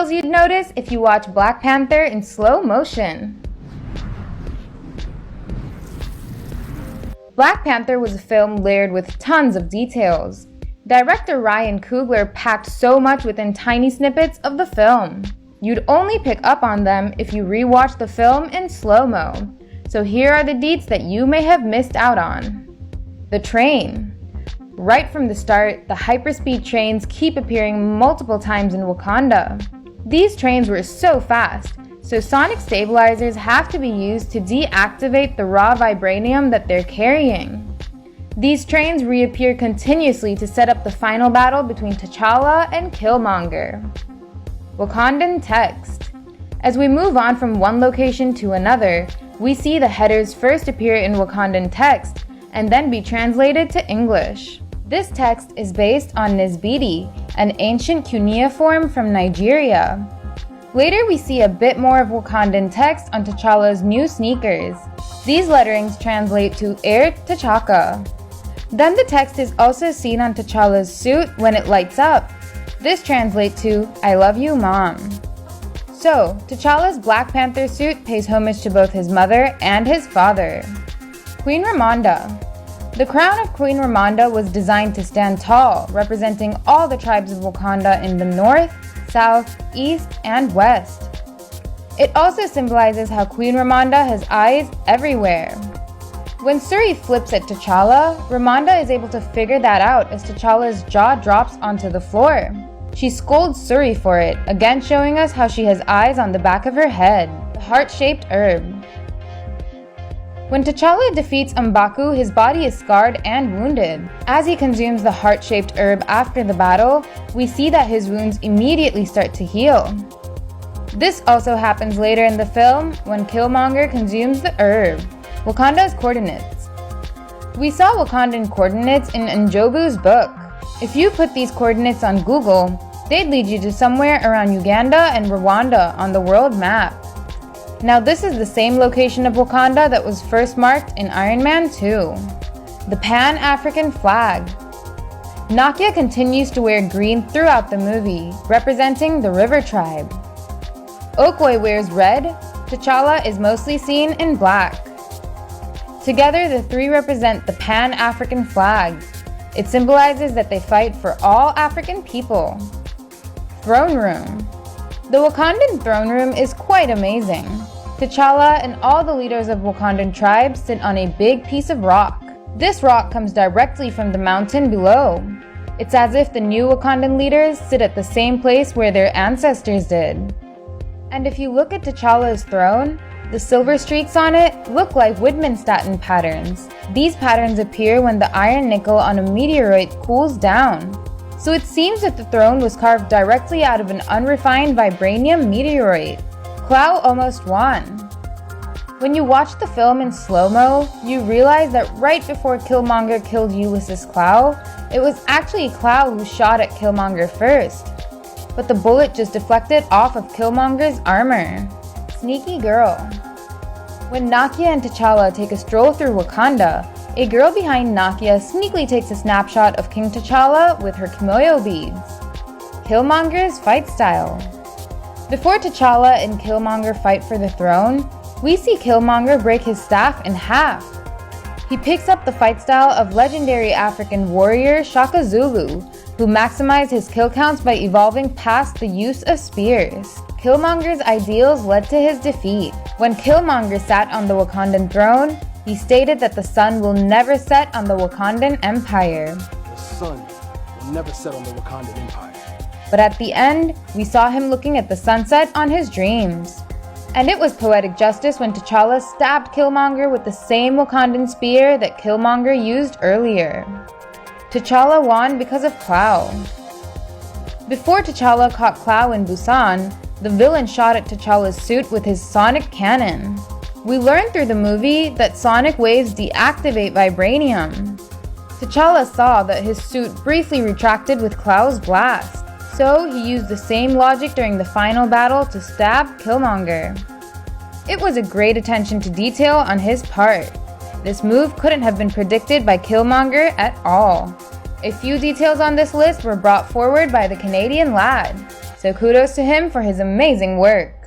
details you'd notice if you watch Black Panther in slow motion. Black Panther was a film layered with tons of details. Director Ryan Coogler packed so much within tiny snippets of the film. You'd only pick up on them if you rewatch the film in slow-mo. So here are the deets that you may have missed out on. The train. Right from the start, the hyperspeed trains keep appearing multiple times in Wakanda. These trains were so fast, so sonic stabilizers have to be used to deactivate the raw vibranium that they're carrying. These trains reappear continuously to set up the final battle between T'Challa and Killmonger. Wakandan text. As we move on from one location to another, we see the headers first appear in Wakandan text and then be translated to English. This text is based on Nisbiti, an ancient cuneiform from Nigeria. Later we see a bit more of Wakandan text on T'Challa's new sneakers. These letterings translate to Air T'Chaka. Then the text is also seen on T'Challa's suit when it lights up. This translates to I love you, Mom. So, T'Challa's Black Panther suit pays homage to both his mother and his father. Queen Ramonda. The crown of Queen Ramonda was designed to stand tall, representing all the tribes of Wakanda in the north, south, east, and west. It also symbolizes how Queen Ramonda has eyes everywhere. When Shuri flips at T'Challa, Ramonda is able to figure that out as T'Challa's jaw drops onto the floor. She scolds Shuri for it, again showing us how she has eyes on the back of her head, the heart-shaped herb. When T'Challa defeats M'Baku, his body is scarred and wounded. As he consumes the heart-shaped herb after the battle, we see that his wounds immediately start to heal. This also happens later in the film when Killmonger consumes the herb. Wakanda's coordinates. We saw Wakandan coordinates in Njobu's book. If you put these coordinates on Google, they'd lead you to somewhere around Uganda and Rwanda on the world map. Now this is the same location of Wakanda that was first marked in Iron Man 2. The Pan-African flag. Nakia continues to wear green throughout the movie, representing the River Tribe. Okoye wears red. T'Challa is mostly seen in black. Together, the three represent the Pan-African flag. It symbolizes that they fight for all African people. Throne room. The Wakandan throne room is quite amazing. T'Challa and all the leaders of Wakandan tribes sit on a big piece of rock. This rock comes directly from the mountain below. It's as if the new Wakandan leaders sit at the same place where their ancestors did. And if you look at T'Challa's throne, the silver streaks on it look like Widmanstatten patterns. These patterns appear when the iron nickel on a meteorite cools down. So it seems that the throne was carved directly out of an unrefined vibranium meteorite. Clow almost won. When you watch the film in slow-mo, you realize that right before Killmonger killed Ulysses Clow, it was actually Clow who shot at Killmonger first. But the bullet just deflected off of Killmonger's armor. Sneaky girl. When Nakia and T'Challa take a stroll through Wakanda, a girl behind Nakia sneakily takes a snapshot of King T'Challa with her kimoyo beads. Killmonger's fight style. Before T'Challa and Killmonger fight for the throne, we see Killmonger break his staff in half. He picks up the fight style of legendary African warrior Shaka Zulu, who maximized his kill counts by evolving past the use of spears. Killmonger's ideals led to his defeat. When Killmonger sat on the Wakandan throne, he stated that the sun will never set on the Wakandan Empire. The sun will never set on the Wakandan Empire. But at the end, we saw him looking at the sunset on his dreams. And it was poetic justice when T'Challa stabbed Killmonger with the same Wakandan spear that Killmonger used earlier. T'Challa won because of Clow. Before T'Challa caught Clow in Busan, the villain shot at T'Challa's suit with his sonic cannon. We learned through the movie that sonic waves deactivate vibranium. T'Challa saw that his suit briefly retracted with Clow's blast, so he used the same logic during the final battle to stab Killmonger. It was a great attention to detail on his part. This move couldn't have been predicted by Killmonger at all. A few details on this list were brought forward by the Canadian lad. So kudos to him for his amazing work.